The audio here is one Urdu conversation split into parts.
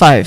5।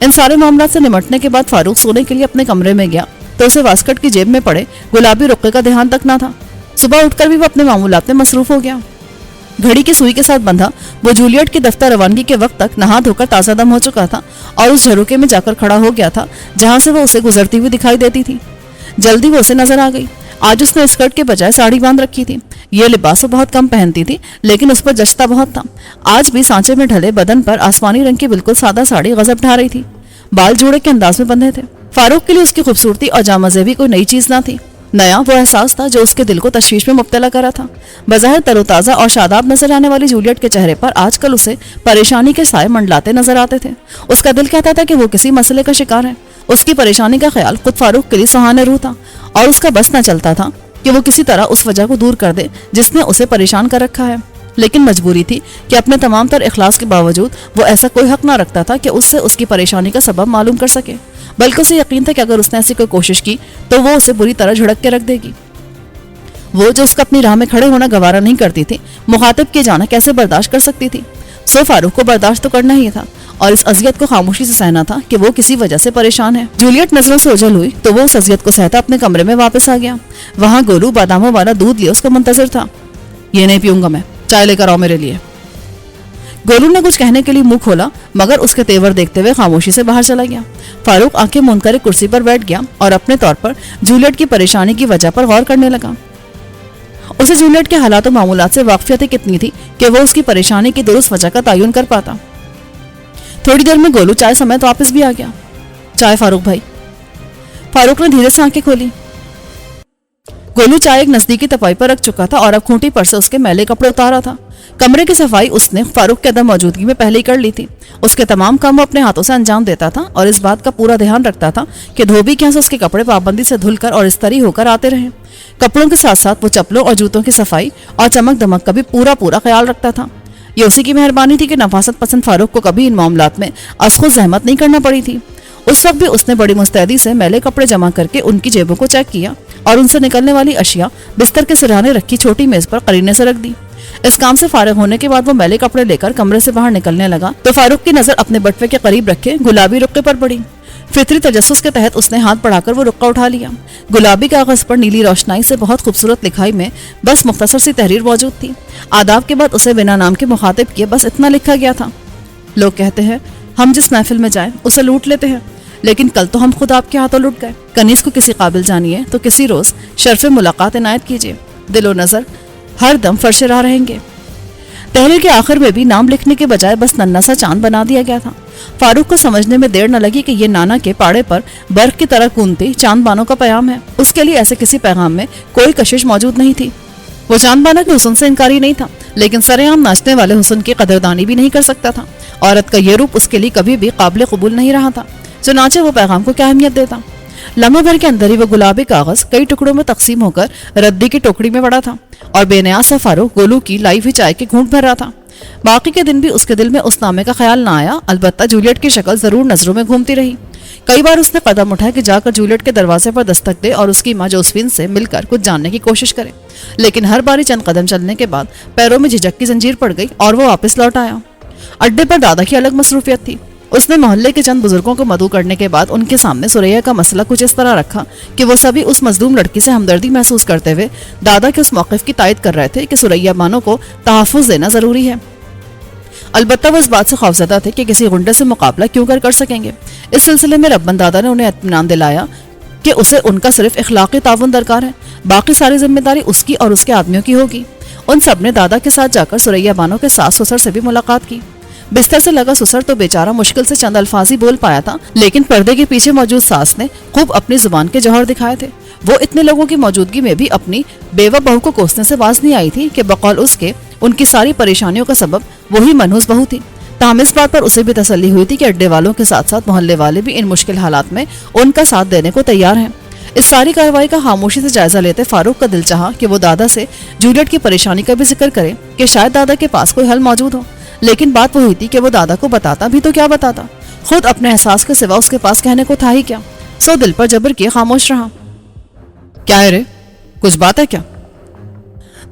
ان سارے معاملات سے نمٹنے کے بعد فاروق سونے کے لیے اپنے کمرے میں گیا تو اسے واسکٹ کی جیب میں پڑے گلابی رقے کا دھیان تک نہ تھا۔ صبح اٹھ کر بھی وہ اپنے معمولات میں مصروف ہو گیا۔ گھڑی کی سوئی کے ساتھ بندھا وہ جولیٹ کی دفتر روانگی کے وقت تک نہا دھو کر تازہ دم ہو چکا تھا اور اس جھروکے میں جا کر کھڑا ہو گیا تھا جہاں سے وہ اسے گزرتی ہوئی دکھائی دیتی تھی۔ جلدی وہ اسے نظر آ گئی۔ آج اس نے اسکرٹ کے بجائے ساڑی باندھ رکھی تھی۔ یہ لباس وہ بہت کم پہنتی تھی لیکن اس پر جچتا بہت تھا۔ آج بھی سانچے میں ڈھلے بدن پر آسمانی رنگ کی بالکل سادہ ساڑی غضب ڈھا رہی تھی۔ بال جوڑے کے انداز میں بندھے تھے۔ فاروق کے لیے اس کی خوبصورتی اور جامہ زیبی کوئی نئی چیز نہ تھی۔ نیا وہ احساس تھا جو اس کے دل کو تشویش میں مبتلا کرا تھا۔ بظاہر تر و تازہ اور شاداب نظر آنے والی جولیٹ کے چہرے پر آج کل اسے پریشانی کے سائے منڈلاتے نظر آتے تھے۔ اس کا دل کہتا تھا کہ وہ کسی مسئلے کا شکار ہے۔ اس کی پریشانی کا خیال خود فاروق کے لیے سہانے روح تھا اور اس کا بس نہ چلتا تھا کہ وہ کسی طرح اس وجہ کو دور کر دے جس نے اسے پریشان کر رکھا ہے، لیکن مجبوری تھی کہ اپنے تمام تر اخلاص کے باوجود وہ ایسا کوئی حق نہ رکھتا تھا کہ اس سے اس کی پریشانی کا سبب معلوم کر سکے، بلکہ اسے یقین تھا کہ اگر اس نے ایسی کوئی کوشش کی تو وہ اسے بری طرح جھڑک کے رکھ دے گی۔ وہ جو اس کا اپنی راہ میں کھڑے ہونا گوارا نہیں کرتی تھی، مخاطب کیے جانا کیسے برداشت کر سکتی تھی؟ سو فاروق کو برداشت تو کرنا ہی تھا اور اس اذیت کو خاموشی سے سہنا تھا کہ وہ کسی وجہ سے پریشان ہے۔ جولیٹ نظروں سے اوجھل ہوئی تو وہ اس اذیت کو سہتا اپنے کمرے میں واپس آ گیا۔ وہاں گولو باداموں والا دودھ لیے اس کا منتظر تھا۔ یہ نہیں پیوں گا میں، چائے لے کر آؤ میرے لیے۔ گولو نے کچھ کہنے کے لیے منہ کھولا مگر اس کے تیور دیکھتے ہوئے خاموشی سے باہر چلا گیا۔ فاروق آنکھیں موند کر ایک کرسی پر بیٹھ گیا اور اپنے طور پر جولیٹ کی پریشانی کی وجہ پر غور کرنے لگا۔ اسے جولیٹ کے حالات و معمولات سے واقفیت کتنی تھی کہ وہ اس کی پریشانی کی درست وجہ کا تعین کر پاتا۔ تھوڑی دیر میں گولو چائے سمیت واپس بھی آ گیا۔ چائے فاروق بھائی۔ فاروق نے دھیرے سے آنکھیں کھولی۔ گولو چائے ایک نزدیکی تپائی پر رکھ چکا تھا اور اب کھونٹی پر سے اس کے میلے کپڑے اتارا تھا۔ کمرے کی صفائی اس نے فاروق کے عدم موجودگی میں پہلے ہی کر لی تھی۔ اس کے تمام کام وہ اپنے ہاتھوں سے انجام دیتا تھا اور اس بات کا پورا دھیان رکھتا تھا کہ دھوبی کے یہاں سے اس کے کپڑے پابندی سے دھل کر اور استری ہو کر آتے رہیں۔ کپڑوں کے ساتھ ساتھ وہ چپلوں اور جوتوں کی صفائی اور چمک دمک کا بھی پورا خیال رکھتا تھا۔ یہ اسی کی مہربانی تھی کہ نفاست پسند فاروق کو کبھی ان معاملات میں از خود زحمت نہیں کرنا پڑی تھی۔ اس وقت بھی اس نے بڑی مستعدی سے میلے کپڑے جمع کر کے ان کی جیبوں کو چیک کیا اور ان سے نکلنے والی اشیاء بستر کے سرہانے رکھی چھوٹی میز پر قرینے سے رکھ دی۔ اس کام سے فارغ ہونے کے بعد وہ میلے کپڑے لے کر کمرے سے باہر نکلنے لگا تو فاروق کی نظر اپنے بٹوے کے قریب رکھے گلابی رقے پر پڑی۔ فطری تجسس کے تحت اس نے ہاتھ بڑھا کر وہ رقہ اٹھا لیا۔ گلابی کاغذ پر نیلی روشنائی سے بہت خوبصورت لکھائی میں بس مختصر سی تحریر موجود تھی۔ آداب کے بعد اسے بنا نام کے مخاطب کیے بس اتنا لکھا گیا تھا: لوگ کہتے ہیں ہم جس محفل میں جائیں اسے لوٹ لیتے ہیں، لیکن کل تو ہم خود آپ کے ہاتھوں لٹ گئے۔ کنیز کو کسی قابل جانیے تو کسی روز شرف ملاقات عنایت کیجیے، دل و نظر ہر دم فرش راہ رہیں گے۔ تحریر کے آخر میں بھی نام لکھنے کے بجائے بس ننھا سا چاند بنا دیا گیا تھا۔ فاروق کو سمجھنے میں دیر نہ لگی کہ یہ نانا کے پاڑے پر برف کی طرح کونتی چاند بانوں کا پیغام ہے۔ اس کے لیے ایسے کسی پیغام میں کوئی کشش موجود نہیں تھی۔ وہ چاند بانا کے حسن سے انکاری نہیں تھا، لیکن سرعام ناچنے والے حسن کی قدردانی بھی نہیں کر سکتا تھا۔ عورت کا یہ روپ اس کے لیے کبھی بھی قابل قبول نہیں رہا تھا، چنانچہ وہ پیغام کو کیا اہمیت دیتا۔ لمحہ بھر کے اندر ہی وہ گلابی کاغذ کئی ٹکڑوں میں تقسیم ہو کر ردی کی ٹوکری میں پڑا تھا اور بے نیاز سا فاروق گولو کی لائی ہوئی چائے کے گھونٹ بھر رہا تھا۔ باقی کے دن بھی اس کے دل میں اس نامے کا خیال نہ آیا، البتہ جولیٹ کی شکل ضرور نظروں میں گھومتی رہی۔ کئی بار اس نے قدم اٹھایا کہ جا کر جولیٹ کے دروازے پر دستک دے اور اس کی ماں جوسفین سے مل کر کچھ جاننے کی کوشش کرے، لیکن ہر باری چند قدم چلنے کے بعد پیروں میں جھجک کی زنجیر پڑ گئی اور وہ واپس لوٹ آیا۔ اڈے پر دادا کی الگ مصروفیت تھی۔ اس نے محلے کے چند بزرگوں کو مدعو کرنے کے بعد ان کے سامنے سریا کا مسئلہ کچھ اس طرح رکھا کہ وہ سبھی اس مظلوم لڑکی سے ہمدردی محسوس کرتے ہوئے دادا کے اس موقف کی تائید کر رہے تھے کہ سریا بانو کو تحفظ دینا ضروری ہے۔ البتہ وہ اس بات سے خوفزدہ تھے کہ کسی غنڈے سے مقابلہ کیوں کر سکیں گے۔ اس سلسلے میں ربن دادا نے انہیں اطمینان دلایا کہ اسے ان کا صرف اخلاقی تعاون درکار ہے، باقی ساری ذمہ داری اس کی اور اس کے آدمیوں کی ہوگی۔ ان سب نے دادا کے ساتھ جا کر سریا بانو کے ساس سسر سے بھی ملاقات کی۔ بستر سے لگا سسر تو بیچارہ مشکل سے چند الفاظ ہی بول پایا تھا، لیکن پردے کے پیچھے موجود ساس نے خوب اپنی زبان کے جوہر دکھائے تھے۔ وہ اتنے لوگوں کی موجودگی میں بھی اپنی بیوہ بہو کو کوسنے سے باز نہیں آئی تھی کہ بقول اس کے ان کی ساری پریشانیوں کا سبب وہی منحوس بہو تھی۔ تاہم اس بات پر اسے بھی تسلی ہوئی تھی کہ اڈے والوں کے ساتھ ساتھ محلے والے بھی ان مشکل حالات میں ان کا ساتھ دینے کو تیار ہیں۔ اس ساری کارروائی کا خاموشی سے جائزہ لیتے فاروق کا دل چاہا کہ وہ دادا سے جولیٹ کی پریشانی کا بھی ذکر کرے کہ شاید دادا کے پاس کوئی حل موجود ہو، لیکن بات وہ ہوئی تھی کہ وہ دادا کو بتاتا بھی تو کیا بتاتا، خود اپنے احساس کے سوا اس کے پاس کہنے کو تھا ہی کیا۔ سو دل پر جبر کیے خاموش رہا۔ کیا ہے رے، کچھ بات ہے کیا؟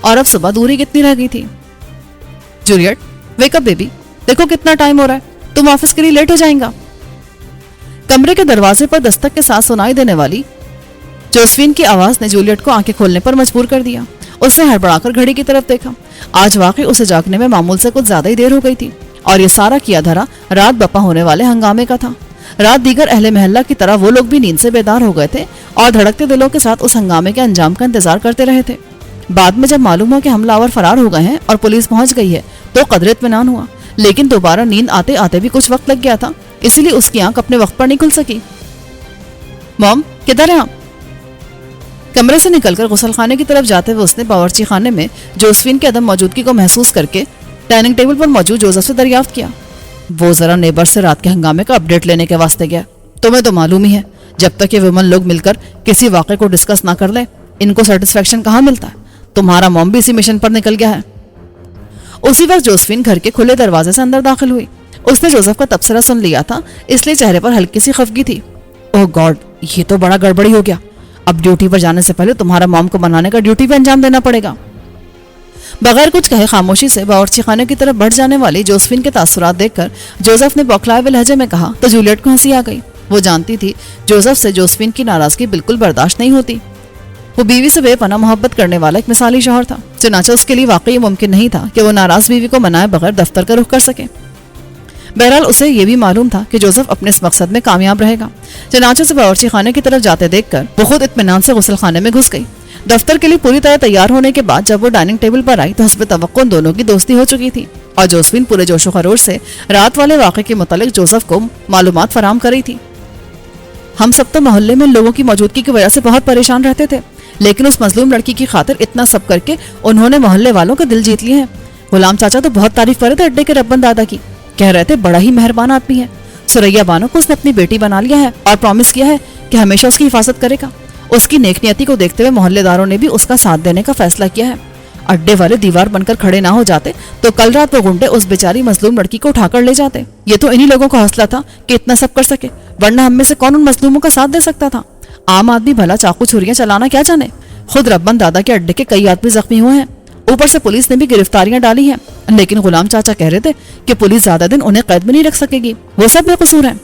اور اب صبح دوری کتنی رہ گئی تھی. جولیٹ ویک اپ بیبی, دیکھو کتنا ٹائم ہو رہا ہے, تم آفس کے لیے لیٹ ہو جائیں گا. کمرے کے دروازے پر دستک کے ساتھ سنائی دینے والی جوزفین کی آواز نے جولیٹ کو آنکھیں کھولنے پر مجبور کر دیا. اس نے ہڑبڑا کر گھڑی کی طرف دیکھا. آج واقعی اسے جاگنے میں معمول سے کچھ زیادہ ہی دیر ہو گئی تھی, اور یہ سارا کیا دھرا رات بپا ہونے والے ہنگامے کا تھا. رات دیگر اہل محلہ کی طرح وہ لوگ بھی نیند سے بیدار ہو گئے تھے اور دھڑکتے دلوں کے ساتھ اس ہنگامے کے انجام کا انتظار کرتے رہے تھے. بعد میں جب معلوم ہوا کہ حملہ آور فرار ہو گئے ہیں اور پولیس پہنچ گئی ہے تو قدرے اطمینان ہوا, لیکن دوبارہ نیند آتے آتے بھی کچھ وقت لگ گیا تھا, اسی لیے اس کی آنکھ اپنے وقت پر نہیں کھل سکی. موم کدھر ہیں آپ؟ کمرے سے نکل کر غسل خانے کی طرف جاتے ہوئے اس نے باورچی خانے میں جوزفین کی عدم موجودگی کو محسوس کر کے ڈائننگ ٹیبل پر موجود جوزف سے دریافت کیا. وہ ذرا نیبر سے رات کے ہنگامے کا اپڈیٹ لینے کے واسطے گیا. تمہیں تو معلوم ہی ہے, جب تک یہ ویمن لوگ مل کر کسی واقعے کو ڈسکس نہ کر لیں ان کو سیٹسفیکشن کہاں ملتا ہے. تمہارا موم بھی اسی مشن پر نکل گیا ہے. اسی وقت جوزفین گھر کے کھلے دروازے سے اندر داخل ہوئی. اس نے جوزف کا تبصرہ سن لیا تھا, اس لیے چہرے پر ہلکی سی خفگی تھی. اوہ گاڈ, یہ تو بڑا گڑبڑی ہو گیا. اب ڈیوٹی پر جانے سے پہلے تمہارا موم کو منانے کا ڈیوٹی پہ انجام دینا پڑے گا. بغیر کچھ کہے خاموشی سے باورچی خانے کی طرف بڑھ جانے والی جوزفین کے تاثرات دیکھ کر جوزف نے بوکھلائے ہوئے لہجے میں کہا تو جولیٹ کو ہنسی آ گئی. وہ جانتی تھی جوزف سے جوزفین کی ناراضگی بالکل برداشت نہیں ہوتی. وہ بیوی سے بے پناہ محبت کرنے والا ایک مثالی شوہر تھا, چنانچہ اس کے لیے واقعی ممکن نہیں تھا کہ وہ ناراض بیوی کو منائے بغیر دفتر کا رخ کر سکے. بہرحال اسے یہ بھی معلوم تھا کہ جوزف اپنے اس مقصد میں کامیاب رہے گا. چنانچہ سے باورچی خانے کی طرف جاتے دیکھ کر وہ خود اطمینان سے غسل خانے میں گھس گئی. دفتر کے لیے پوری طرح تیار ہونے کے بعد جب وہ ڈائننگ ٹیبل پر آئی تو حسب توقع ان دونوں کی دوستی ہو چکی تھی, اور جوزفین پورے جوش و خروش سے رات والے واقعے کے متعلق جوزف کو معلومات فراہم کر رہی تھی. ہم سب تو محلے میں لوگوں کی موجودگی کی وجہ سے بہت پریشان رہتے تھے, لیکن اس مظلوم لڑکی کی خاطر اتنا سب کر کے انہوں نے محلے والوں کا دل جیت لیے ہیں. غلام چاچا تو بہت تعریف کر رہے تھے اڈے کے ربن دادا کی, کہہ رہے تھے بڑا ہی مہربان آدمی ہے. سریا بانو کو اس نے اپنی بیٹی بنا لیا ہے اور پرومس کیا ہے کہ ہمیشہ اس کی حفاظت کرے گا. اس کی نیک نیتی کو دیکھتے ہوئے محلے داروں نے بھی اس کا ساتھ دینے کا فیصلہ کیا ہے. اڈے والے دیوار بن کر کھڑے نہ ہو جاتے تو کل رات وہ گنڈے اس بیچاری مظلوم لڑکی کو اٹھا کر لے جاتے. یہ تو انہی لوگوں کا حوصلہ تھا کہ اتنا سب کر سکے, ورنہ ہم میں سے کون ان مظلوموں کا ساتھ دے سکتا تھا. عام آدمی بھلا چاقو چھریاں چلانا کیا جانے. خود ربن دادا کے اڈے کے کئی آدمی زخمی ہوئے ہیں, اوپر سے پولیس نے بھی گرفتاریاں ڈالی ہیں, لیکن غلام چاچا کہہ رہے تھے کہ پولیس زیادہ دن انہیں قید میں نہیں رکھ سکے گی, وہ سب بے قصور ہیں.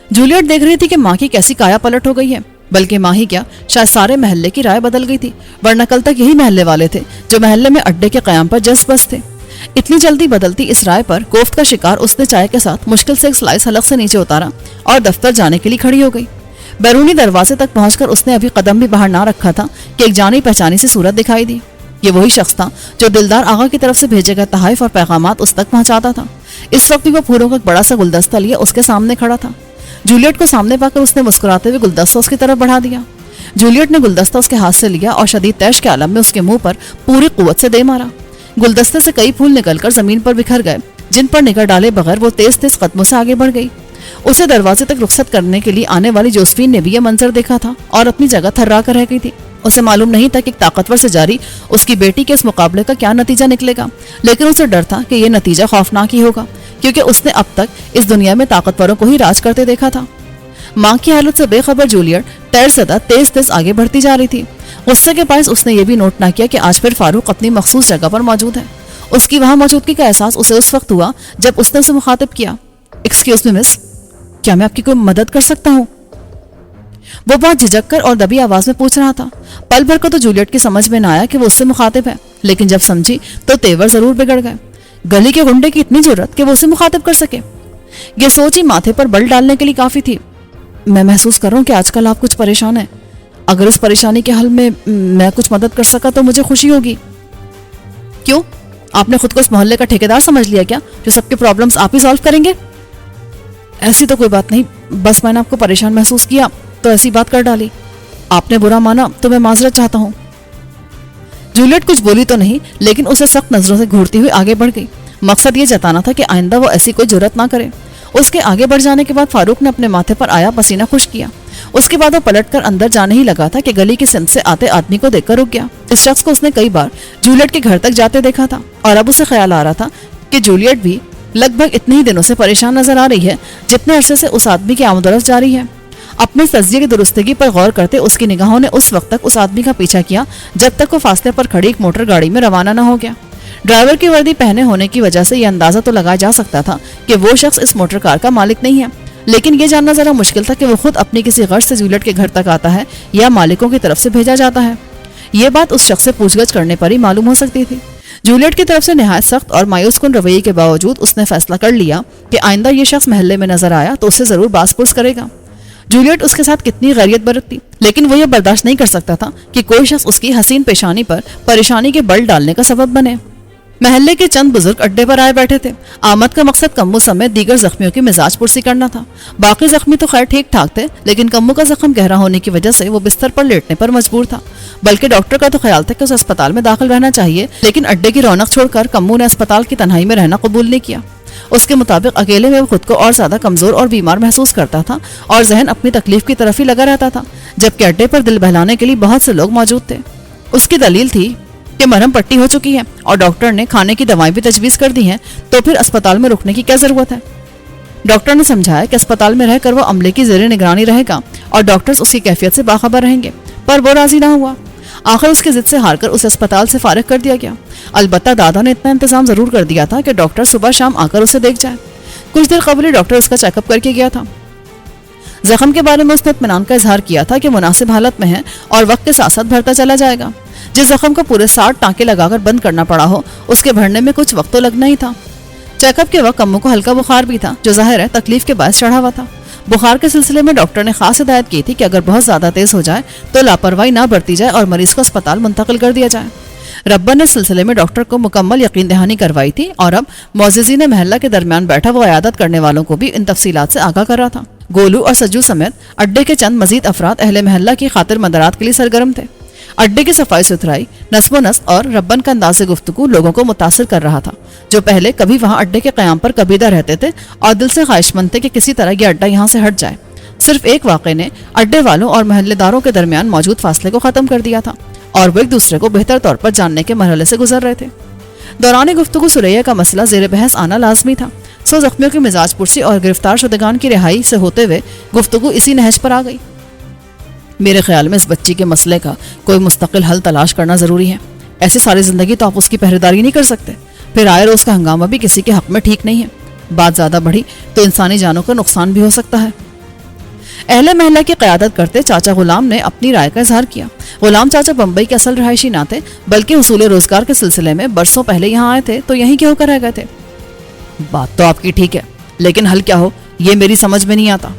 جولیٹ دیکھ رہی تھی کہ ماں کی کیسی کایا پلٹ ہو گئی ہے, بلکہ ماں ہی کیا شاید سارے محلے کی رائے بدل گئی تھی, ورنہ کل تک یہی محلے والے تھے جو محلے میں اڈے کے قیام پر جذب بس تھے. اتنی جلدی بدلتی اس رائے پر کوفت کا شکار اس نے چائے کے ساتھ مشکل سے ایک سلائس حلق سے نیچے اتارا اور دفتر جانے کے لیے کھڑی ہو گئی. بیرونی دروازے تک پہنچ کر اس نے ابھی قدم بھی باہر نہ رکھا تھا کہ ایک جانی پہچانی سی صورت دکھائی دی. یہ وہی شخص تھا جو دلدار آغا کی طرف سے بھیجے گئے تحائف اور پیغامات اس تک پہنچاتا تھا. اس وقت بھی وہ پھولوں کا ایک بڑا سا گلدستہ لیے اس کے سامنے کھڑا تھا. جولیٹ کو سامنے پا کر اس نے مسکراتے ہوئے گلدستہ اس کی طرف بڑھا دیا. جولیٹ نے گلدستہ اس کے ہاتھ سے لیا اور شدید تیش کے عالم میں اس کے منہ پر پوری قوت سے دے مارا. گلدستے سے کئی پھول نکل کر زمین پر بکھر گئے, جن پر نگاہ ڈالے بغیر وہ تیز تیز قدموں سے آگے بڑھ گئی. اسے دروازے تک رخصت کرنے کے لیے آنے والی جوزفین نے بھی یہ منظر دیکھا تھا اور اپنی جگہ تھرا کر رہ گئی تھی. اسے معلوم نہیں تھا کہ ایک طاقتور سے جاری اس کی بیٹی کے اس مقابلے کا کیا نتیجہ نکلے گا, لیکن اسے ڈر تھا کہ یہ نتیجہ خوفناک ہی ہوگا, کیونکہ اس نے اب تک اس دنیا میں طاقتوروں کو ہی راج کرتے دیکھا تھا. ماں کی حالت سے بے خبر جولیٹ تیر زدہ تیز تیز آگے بڑھتی جا رہی تھی. غصے کے باعث اس نے یہ بھی نوٹ نہ کیا کہ آج پھر فاروق اپنی مخصوص جگہ پر موجود ہے. اس کی وہاں موجودگی کا احساس اسے اس وقت ہوا جب اس نے اسے مخاطب کیا, ایکسکیوز می مس, کیا میں آپ کی کوئی مدد کر سکتا ہوں؟ وہ بہت جھجک کر اور دبی آواز میں پوچھ رہا تھا. پل بھر کو تو جولیٹ کی سمجھ میں نہ آیا کہ وہ اس سے مخاطب ہے, لیکن جب سمجھی تو تیور ضرور بگڑ گئے. گلی کے گنڈے کی اتنی جرت کہ وہ اسے مخاطب کر سکے, یہ سوچ ہی ماتھے پر بل ڈالنے کے لیے کافی تھی. میں محسوس کر رہا ہوں کہ آج کل آپ کچھ پریشان ہیں. اگر اس پریشانی کے حل میں کچھ مدد کر سکا تو مجھے خوشی ہوگی. کیوں, آپ نے خود کو اس محلے کا ٹھیکیدار سمجھ لیا کیا جو سب کے پرابلمز آپ ہی سالو کریں گے؟ ایسی تو کوئی بات نہیں, بس میں نے آپ کو پریشان محسوس کیا تو ایسی بات کر ڈالی. آپ نے برا مانا تو میں معذرت چاہتا ہوں. جولیٹ کچھ بولی تو نہیں, لیکن اسے سخت نظروں سے گھورتی ہوئی آگے بڑھ گئی. مقصد یہ جتانا تھا کہ آئندہ وہ ایسی کوئی جرت نہ کرے. اس کے آگے بڑھ جانے کے بعد فاروق نے اپنے ماتھے پر آیا پسینہ خشک کیا. اس کے بعد وہ پلٹ کر اندر جانے ہی لگا تھا کہ گلی کی سمت سے آتے آدمی کو دیکھ کر رک گیا. اس شخص کو اس نے کئی بار جولیٹ کے گھر تک جاتے دیکھا تھا, اور اب اسے خیال آ رہا تھا کہ جولیٹ بھی لگ بھگ اتنے ہی دنوں سے پریشان نظر آ رہی ہے جتنے عرصے سے اس آدمی کی آمد و رفت جاری ہے. اپنے تجزیے کی درستگی پر غور کرتے اس کی نگاہوں نے اس وقت تک اس آدمی کا پیچھا کیا جب تک وہ فاصلے پر کھڑی ایک موٹر گاڑی میں روانہ نہ ہو گیا۔ ڈرائیور کی وردی پہنے ہونے کی وجہ سے یہ اندازہ تو لگایا جا سکتا تھا کہ وہ شخص اس موٹر کار کا مالک نہیں ہے، لیکن یہ جاننا ذرا مشکل تھا کہ وہ خود اپنی کسی غرض سے جولیٹ کے گھر تک آتا ہے یا مالکوں کی طرف سے بھیجا جاتا ہے۔ یہ بات اس شخص سے پوچھ گچھ کرنے پر ہی معلوم ہو سکتی تھی۔ جولیٹ کی طرف سے نہایت سخت اور مایوس کن رویے کے باوجود اس نے فیصلہ کر لیا کہ آئندہ یہ شخص محلے میں نظر آیا تو اسے ضرور باز پرس کرے گا۔ جولیٹ اس کے ساتھ کتنی غیرت برتتی، لیکن وہ یہ برداشت نہیں کر سکتا تھا کہ کوئی شخص اس کی حسین پیشانی پر پریشانی کے بل ڈالنے کا سبب بنے۔ محلے کے چند بزرگ اڈے پر آئے بیٹھے تھے۔ آمد کا مقصد کمو سمیت دیگر زخمیوں کی مزاج پرسی کرنا تھا۔ باقی زخمی تو خیر ٹھیک ٹھاک تھے، لیکن کمو کا زخم گہرا ہونے کی وجہ سے وہ بستر پر لیٹنے پر مجبور تھا، بلکہ ڈاکٹر کا تو خیال تھا کہ اسے اسپتال میں داخل رہنا چاہیے، لیکن اڈے کی رونق چھوڑ کر کمو نے اسپتال کی تنہائی میں رہنا قبول نہیں کیا۔ اس کے مطابق اکیلے میں وہ خود کو اور زیادہ کمزور اور بیمار محسوس کرتا تھا اور ذہن اپنی تکلیف کی طرف ہی لگا رہتا تھا، جبکہ اڈے پر دل بہلانے کے لیے بہت سے لوگ موجود تھے۔ اس کی دلیل تھی کہ مرہم پٹی ہو چکی ہے اور ڈاکٹر نے کھانے کی دوائیں بھی تجویز کر دی ہیں، تو پھر اسپتال میں رکنے کی کیا ضرورت ہے؟ ڈاکٹر نے سمجھایا کہ اسپتال میں رہ کر وہ عملے کی زیر نگرانی رہے گا اور ڈاکٹرز اس کی کیفیت سے باخبر رہیں گے، پر وہ راضی نہ ہوا۔ آخر اس کی ضد سے ہار کر اسے اسپتال سے فارغ کر دیا گیا۔ البتہ دادا نے اتنا انتظام ضرور کر دیا تھا کہ ڈاکٹر صبح شام آ کر اسے دیکھ جائے۔ کچھ دیر قبل ہی ڈاکٹر اس کا چیک اپ کر کے گیا تھا۔ زخم کے بارے میں اس نے اطمینان کا اظہار کیا تھا کہ مناسب حالت میں ہے اور وقت کے ساتھ ساتھ بھرتا چلا جائے گا۔ جس زخم کو پورے 60 ٹانکے لگا کر بند کرنا پڑا ہو، اس کے بھرنے میں کچھ وقت تو لگنا ہی تھا۔ چیک اپ کے وقت کمو کو ہلکا بخار بھی تھا، جو ظاہر ہے تکلیف کے باعث چڑھا ہوا تھا۔ بخار کے سلسلے میں ڈاکٹر نے خاص ہدایت کی تھی کہ اگر بہت زیادہ تیز ہو جائے تو لاپرواہی نہ برتی جائے اور مریض کو اسپتال منتقل کر دیا جائے۔ ربن نے اس سلسلے میں ڈاکٹر کو مکمل یقین دہانی کروائی تھی اور اب معززین محلہ کے درمیان بیٹھا وہ عیادت کرنے والوں کو بھی ان تفصیلات سے آگاہ کر رہا تھا۔ گولو اور سجو سمیت اڈے کے چند مزید افراد اہل محلہ کی خاطر مدارات کے لیے سرگرم تھے۔ اڈے کی صفائی ستھرائی، نصب و نسق اور ربن کا انداز گفتگو لوگوں کو متاثر کر رہا تھا، جو پہلے کبھی وہاں اڈے کے قیام پر کبیدہ رہتے تھے اور دل سے خواہش مند تھے کہ کسی طرح یہ اڈا یہاں سے ہٹ جائے۔ صرف ایک واقعے نے اڈے والوں اور محلے داروں کے درمیان موجود فاصلے کو ختم کر دیا تھا اور وہ ایک دوسرے کو بہتر طور پر جاننے کے مرحلے سے گزر رہے تھے۔ دوران گفتگو سریا کا مسئلہ زیر بحث آنا لازمی تھا۔ سو زخمیوں کی مزاج پرسی اور گرفتار شدگان کی رہائی سے ہوتے ہوئے گفتگو اسی نہج پر آ گئی۔ میرے خیال میں اس بچی کے مسئلے کا کوئی مستقل حل تلاش کرنا ضروری ہے۔ ایسی ساری زندگی تو آپ اس کی پہریداری نہیں کر سکتے، پھر آئے روز کا ہنگامہ بھی کسی کے حق میں ٹھیک نہیں ہے۔ بات زیادہ بڑھی تو انسانی جانوں کا نقصان بھی ہو سکتا ہے۔ اہل محلہ کی قیادت کرتے چاچا غلام نے اپنی رائے کا اظہار کیا۔ غلام چاچا بمبئی کے اصل رہائشی نہ تھے، بلکہ حصول روزگار کے سلسلے میں برسوں پہلے یہاں آئے تھے تو یہیں کے ہو کر رہ گئے تھے۔ بات تو آپ کی ٹھیک ہے، لیکن حل کیا ہو یہ میری سمجھ میں نہیں آتا۔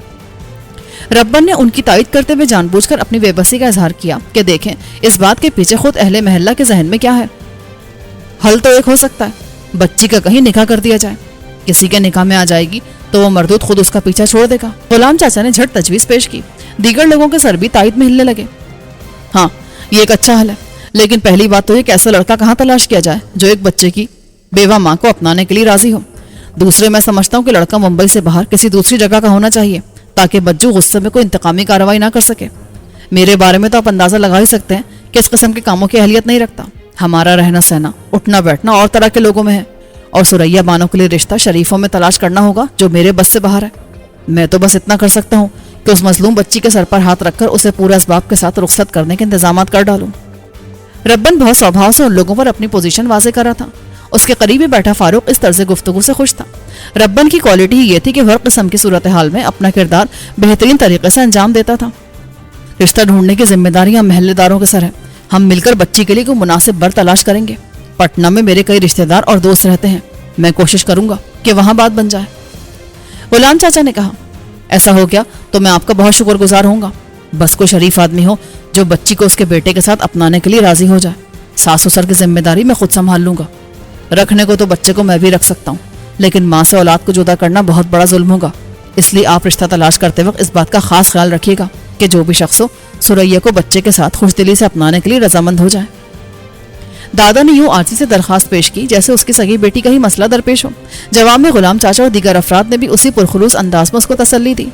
ربن نے ان کی تائید کرتے ہوئے جان بوجھ کر اپنی بے بسی کا اظہار کیا کہ دیکھیں اس بات کے پیچھے خود اہل محلہ کے ذہن میں کیا ہے۔ حل تو ایک ہو سکتا ہے، بچی کا کہیں نکاح کر دیا جائے۔ کسی کے نکاح میں آ جائے گی تو وہ مردود خود اس کا پیچھا چھوڑ دے گا۔ غلام چاچا نے جھٹ تجویز پیش کی۔ دیگر لوگوں کے سر بھی تائید میں ہلنے لگے۔ ہاں یہ ایک اچھا حل ہے، لیکن پہلی بات تو یہ کہ ایسا لڑکا کہاں تلاش کیا جائے جو ایک بچے کی بیوہ ماں کو اپنانے کے لیے راضی ہو۔ دوسرے میں سمجھتا ہوں کہ لڑکا ممبئی سے باہر کسی دوسری جگہ کا ہونا چاہیے تاکہ بچو غصے میں کوئی انتقامی کارروائی نہ کر سکے۔ میرے بارے میں تو آپ اندازہ لگا ہی سکتے ہیں کہ اس قسم کے کاموں کی اہلیت نہیں رکھتا۔ ہمارا رہنا سہنا، اٹھنا بیٹھنا اور طرح کے لوگوں میں ہے، اور سریا بانو کے لیے رشتہ شریفوں میں تلاش کرنا ہوگا جو میرے بس سے باہر ہے۔ میں تو بس اتنا کر سکتا ہوں کہ اس مظلوم بچی کے سر پر ہاتھ رکھ کر اسے پورے اسباب کے ساتھ رخصت کرنے کے انتظامات کر ڈالوں۔ ربن بہت سوبھاؤ سے ان لوگوں پر اپنی پوزیشن واضح کر رہا تھا۔ اس کے قریب ہی بیٹھا فاروق اس طرز گفتگو سے خوش تھا۔ ربن کی کوالٹی ہی یہ تھی کہ ہر قسم کی صورتحال میں اپنا کردار بہترین طریقے سے انجام دیتا تھا۔ رشتہ ڈھونڈنے کی ذمہ داریاں محلے داروں کے سر ہے۔ ہم مل کر بچی کے لیے کوئی مناسب بر تلاش کریں گے۔ پٹنہ میں میرے کئی رشتہ دار اور دوست رہتے ہیں، میں کوشش کروں گا کہ وہاں بات بن جائے۔ غلام چاچا نے کہا، ایسا ہو گیا تو میں آپ کا بہت شکر گزار ہوں گا۔ بس کوئی شریف آدمی ہو جو بچی کو اس کے بیٹے کے ساتھ اپنانے کے لیے راضی ہو جائے۔ ساس سسر کی ذمہ داری میں خود سنبھال لوں گا۔ رکھنے کو تو بچے کو میں بھی رکھ سکتا ہوں، لیکن ماں سے اولاد کو جدا کرنا بہت بڑا ظلم ہوگا۔ اس لیے آپ رشتہ تلاش کرتے وقت اس بات کا خاص خیال رکھیے گا کہ جو بھی شخص ہو سریا کو بچے کے ساتھ خوش دلی سے اپنانے کے لیے رضامند ہو جائے۔ دادا نے یوں عاجزی سے درخواست پیش کی جیسے اس کی سگی بیٹی کا ہی مسئلہ درپیش ہو۔ جواب میں غلام چاچا اور دیگر افراد نے بھی اسی پرخلوص انداز میں اس کو تسلی دی۔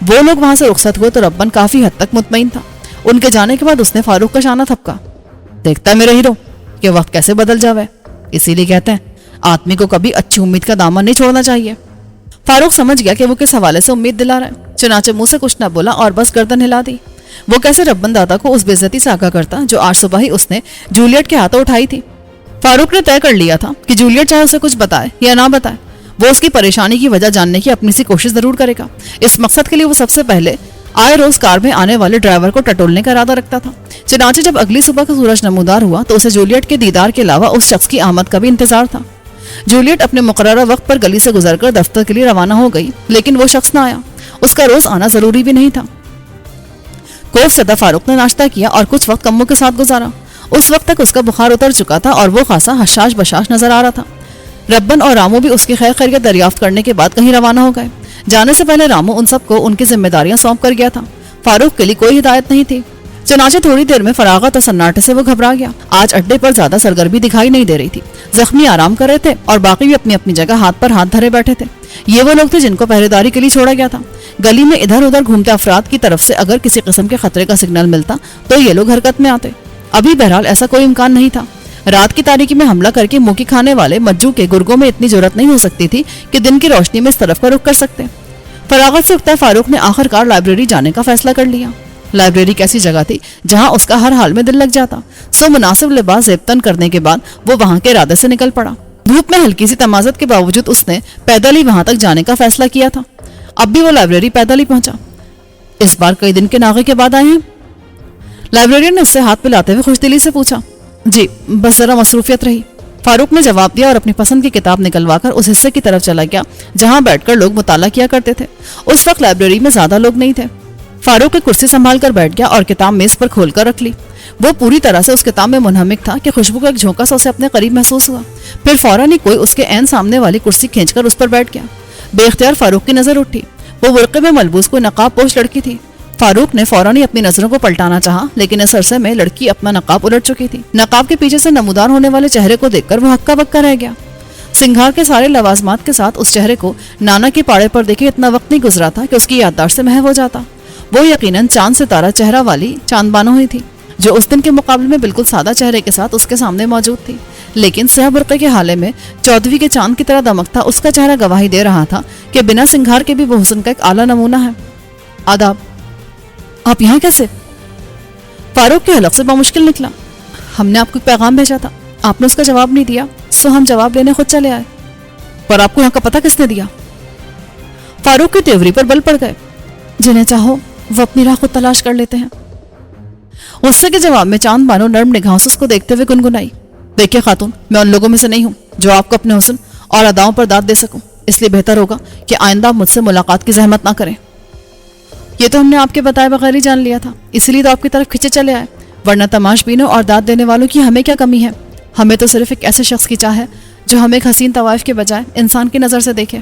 وہ لوگ وہاں سے رخصت ہوئے تو ربن کافی حد تک مطمئن تھا۔ ان کے جانے کے بعد اس نے فاروق کا شانہ تھپکا۔ دیکھتا ہے میرے ہیرو کہ وقت کیسے بدل جاوے، اسی لیے کہتے ہیں آدمی کو کبھی اچھی امید کا دامن نہیں چھوڑنا چاہیے۔ فاروق سمجھ گیا کہ وہ کس حوالے سے امید دلا رہا ہے، چنانچہ منہ سے کچھ نہ بولا اور بس گردن ہلا دی۔ وہ کیسے ربن دادا کو اس بے عزتی سے آگاہ کرتا جو آج صبح ہی اس نے جولیٹ کے ہاتھوں اٹھائی تھی۔ فاروق نے طے کر لیا تھا کہ جولیٹ چاہے اسے کچھ بتائے یا نہ بتائے، وہ اس کی پریشانی کی وجہ جاننے کی اپنی سی کوشش ضرور کرے گا۔ اس مقصد کے لیے وہ سب سے پہلے آئے روز کار میں آنے والے ڈرائیور کو ٹٹولنے کا ارادہ رکھتا تھا۔ چنانچہ جب اگلی صبح کا سورج نمودار ہوا تو اسے جولیٹ کے دیدار کے علاوہ اس شخص کی آمد کا بھی انتظار تھا۔ جولیٹ اپنے مقررہ وقت پر گلی سے گزر کر دفتر کے لیے روانہ ہو گئی، لیکن وہ شخص نہ آیا۔ اس کا روز آنا ضروری بھی نہیں تھا۔ خوف زدہ فاروق نے ناشتہ کیا اور کچھ وقت کموں کے ساتھ گزارا۔ اس وقت تک اس کا بخار اتر چکا تھا اور وہ خاصا حشاش بشاش نظر آ رہا تھا۔ ربن اور رامو بھی اس کی خیر خیریت دریافت کرنے کے بعد کہیں روانہ ہو گئے۔ جانے سے پہلے رامو ان سب کو ان کی ذمہ داریاں سونپ کر گیا تھا۔ فاروق کے لیے کوئی ہدایت نہیں تھی۔ چنانچہ تھوڑی دیر میں فراغت اور سناٹے سے وہ گھبرا گیا۔ آج اڈے پر زیادہ سرگرمی دکھائی نہیں دے رہی تھی۔ زخمی آرام کر رہے تھے اور باقی بھی اپنی اپنی جگہ ہاتھ پر ہاتھ دھرے بیٹھے تھے۔ یہ وہ لوگ تھے جن کو پہرے داری کے لیے چھوڑا گیا تھا۔ گلی میں ادھر ادھر گھومتے افراد کی طرف سے اگر کسی قسم کے خطرے کا سگنل ملتا تو یہ لوگ حرکت میں آتے۔ ابھی بہرحال ایسا کوئی امکان نہیں تھا۔ رات کی تاریکی میں حملہ کر کے موکی کھانے والے مجو کے گرگوں میں اتنی جرت نہیں ہو سکتی تھی کہ دن کی روشنی میں اس طرف کا رخ کر سکتے۔ فراغت سے اٹھتا فاروق نے آخر کار لائبریری جانے کا فیصلہ کر لیا۔ لائبریری کیسی جگہ تھی جہاں اس کا ہر حال میں دل لگ جاتا۔ سو مناسب لباس زیبتن کرنے کے بعد وہ وہاں کے ارادے سے نکل پڑا۔ دھوپ میں ہلکی سی تمازت کے باوجود اس نے پیدل ہی وہاں تک جانے کا فیصلہ کیا تھا۔ اب بھی وہ لائبریری پیدل ہی پہنچا۔ اس بار کئی دن کے ناغے کے بعد آئے ہیں؟ لائبریرین نے اس سے ہاتھ ملاتے ہوئے خوش دلی سے پوچھا۔ جی، بس ذرا مصروفیت رہی، فاروق نے جواب دیا اور اپنی پسند کی کتاب نکلوا کر اس حصے کی طرف چلا گیا جہاں بیٹھ کر لوگ مطالعہ کیا کرتے تھے۔ اس وقت لائبریری میں زیادہ لوگ نہیں تھے۔ فاروق ایک کرسی سنبھال کر بیٹھ گیا اور کتاب میز پر کھول کر رکھ لی۔ وہ پوری طرح سے اس کتاب میں منہمک تھا کہ خوشبو کا ایک جھونکا سا اسے اپنے قریب محسوس ہوا۔ پھر فوراً ہی کوئی اس کے عین سامنے والی کرسی کھینچ کر اس پر بیٹھ گیا۔ بے اختیار فاروق کی نظر اٹھی۔ وہ برقعے میں ملبوس کوئی نقاب پوش لڑکی تھی۔ فاروق نے فوراً ہی اپنی نظروں کو پلٹانا چاہا، لیکن اس عرصے میں لڑکی اپنا نقاب الٹ چکی تھی۔ نقاب کے پیچھے سے نمودار ہونے والے چہرے کو دیکھ کر وہ ہکا بکا رہ گیا۔ سنگھار کے سارے لوازمات کے ساتھ اس چہرے کو نانا کے پاڑے پر دیکھے اتنا وقت نہیں گزرا تھا کہ اس کی یادداشت سے محو ہو جاتا۔ وہ یقیناً چاند ستارہ چہرہ والی چاند بانو ہوئی تھی جو اس دن کے مقابلے میں بالکل سادہ چہرے کے ساتھ اس کے سامنے موجود تھی، لیکن سیاہ برقعے کے حالے میں چودھویں کے چاند کی طرح دمکتا اس کا چہرہ گواہی دے رہا تھا کہ بنا سنگھار کے بھی وہ حسن کا ایک اعلیٰ نمونہ ہے۔ آداب، آپ یہاں کیسے؟ فاروق کے حلق سے بمشکل نکلا۔ ہم نے آپ کو ایک پیغام بھیجا تھا، آپ نے اس کا جواب نہیں دیا، سو ہم جواب لینے خود چلے آئے۔ پر آپ کو یہاں کا پتہ کس نے دیا؟ فاروق کی تیوری پر بل پڑ گئے۔ جنہیں چاہو وہ اپنی راہ خود تلاش کر لیتے ہیں۔ غصے کے جواب میں چاند بانو نرم نگاہوں سے اس کو دیکھتے ہوئے گنگنائی۔ دیکھیے خاتون، میں ان لوگوں میں سے نہیں ہوں جو آپ کو اپنے حسن اور اداؤں پر داد دے سکوں، اس لیے بہتر ہوگا کہ آئندہ آپ مجھ سے ملاقات کی زحمت نہ کریں۔ یہ تو ہم نے آپ کے بتائے بغیر ہی جان لیا تھا، اس لیے تو آپ کی طرف کھچے چلے آئے، ورنہ تماش بینوں اور داد دینے والوں کی ہمیں کیا کمی ہے؟ ہمیں تو صرف ایک ایسے شخص کی چاہ ہے جو ہمیں ایک حسین طوائف کے بجائے انسان کی نظر سے دیکھے۔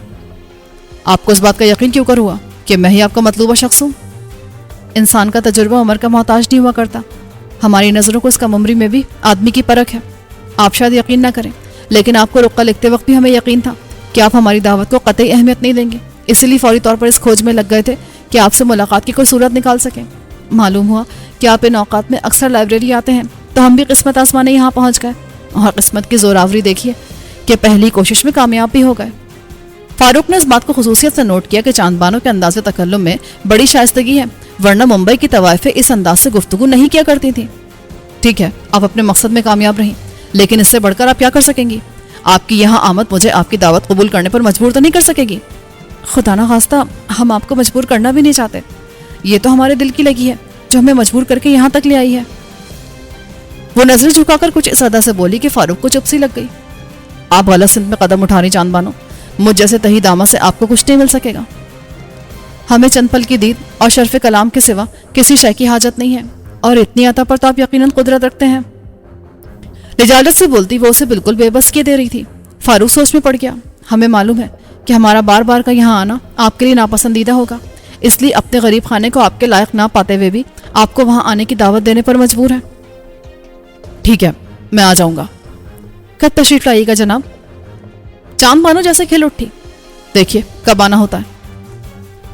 آپ کو اس بات کا یقین کیوں کر ہوا کہ میں ہی آپ کا مطلوبہ شخص ہوں؟ انسان کا تجربہ عمر کا محتاج نہیں ہوا کرتا۔ ہماری نظروں کو اس کم عمری میں بھی آدمی کی پرکھ ہے۔ آپ شاید یقین نہ کریں، لیکن آپ کو رقہ لکھتے وقت بھی ہمیں یقین تھا کہ آپ ہماری دعوت کو قطعی اہمیت نہیں دیں گے، اس لیے فوری طور پر اس کھوج میں لگ گئے تھے کہ آپ سے ملاقات کی کوئی صورت نکال سکیں۔ معلوم ہوا کہ آپ ان اوقات میں اکثر لائبریری آتے ہیں، تو ہم بھی قسمت آزمانے یہاں پہنچ گئے، اور قسمت کی زوراوری دیکھیے کہ پہلی کوشش میں کامیاب بھی ہو گئے۔ فاروق نے اس بات کو خصوصیت سے نوٹ کیا کہ چاند بانو کے انداز تکلم میں بڑی شائستگی ہے، ورنہ ممبئی کی طوائفیں اس انداز سے گفتگو نہیں کیا کرتی تھیں۔ ٹھیک ہے، آپ اپنے مقصد میں کامیاب رہیں، لیکن اس سے بڑھ کر آپ کیا کر سکیں گی؟ آپ کی یہاں آمد مجھے آپ کی دعوت قبول کرنے پر مجبور تو نہیں کر سکے گی؟ خدا نہ خواستہ ہم آپ کو مجبور کرنا بھی نہیں چاہتے، یہ تو ہمارے دل کی لگی ہے جو ہمیں مجبور کر کے یہاں تک لے آئی ہے۔ وہ نظریں جھکا کر کچھ اس ادا سے بولی کہ فاروق کو چپ سی لگ گئی۔ آپ غلط سمت میں قدم اٹھا رہی چاند بانو، مجھ جیسے تہی دامہ سے آپ کو کچھ نہیں مل سکے گا۔ ہمیں چند پل کی دید اور شرف کلام کے سوا کسی شے کی حاجت نہیں ہے، اور اتنی عطا پر تو آپ یقیناً قدرت رکھتے ہیں۔ رجالت سے بولتی وہ اسے بالکل بے بس کیے دے رہی تھی۔ فاروق سوچ میں پڑ گیا۔ ہمیں معلوم ہے کہ ہمارا بار بار کا یہاں آنا آپ کے لیے ناپسندیدہ ہوگا، اس لیے اپنے غریب خانے کو آپ کے لائق نہ پاتے ہوئے بھی آپ کو وہاں آنے کی دعوت دینے پر مجبور ہے۔ ٹھیک ہے، میں آ جاؤں گا۔ کب تشریف لائیے گا جناب؟ چاند بانو جیسے کھل اٹھی۔ دیکھیے کب آنا ہوتا ہے۔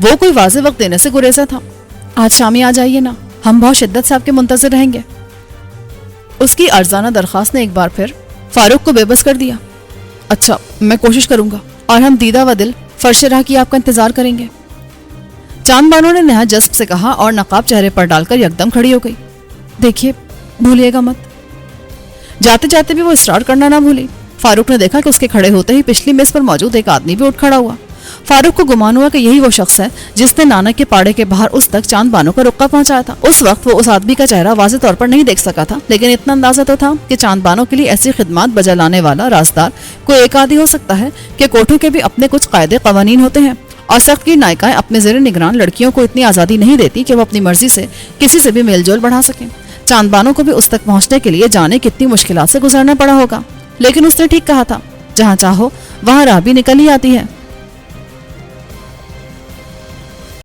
وہ کوئی واضح وقت دینے سے گریزا تھا۔ آج شام ہی آ جائیے نا، ہم بہت شدت سے آپ کے منتظر رہیں گے۔ اس کی ارزانہ درخواست نے ایک بار پھر فاروق کو بے بس کر دیا۔ اچھا، میں کوشش کروں گا، اور ہم دیدہ و دل فرش راہ کی آپ کا انتظار کریں گے۔ چاند بانو نے نہایت جذب سے کہا اور نقاب چہرے پر ڈال کر یکدم کھڑی ہو گئی۔ دیکھیے بھولیے گا مت۔ جاتے جاتے بھی وہ اصرار کرنا نہ بھولی۔ فاروق نے دیکھا کہ اس کے کھڑے ہوتے ہی پچھلی میز پر موجود ایک آدمی بھی اٹھ کھڑا ہوا۔ فاروق کو گمان ہوا کہ یہی وہ شخص ہے جس نے نانک کے پاڑے کے باہر اس تک چاند بانو کا رقہ پہنچایا تھا۔ اس وقت وہ اس آدمی کا چہرہ واضح طور پر نہیں دیکھ سکا تھا، لیکن اتنا اندازہ تو تھا کہ چاند بانو کے لیے ایسی خدمات بجا لانے والا رازدار کوئی ایک آدھی ہو سکتا ہے کہ کوٹھوں کے بھی اپنے کچھ قاعدے قوانین ہوتے ہیں، اور سخت کی نائکائیں اپنے زیر نگران لڑکیوں کو اتنی آزادی نہیں دیتی کہ وہ اپنی مرضی سے کسی سے بھی میل جول بڑھا سکیں۔ چاند بانو کو بھی اس تک پہنچنے کے لیے جانے کتنی مشکلات سے گزرنا پڑا ہوگا، لیکن اس نے ٹھیک کہا تھا، جہاں چاہو وہاں راہ بھی نکل ہی آتی ہے۔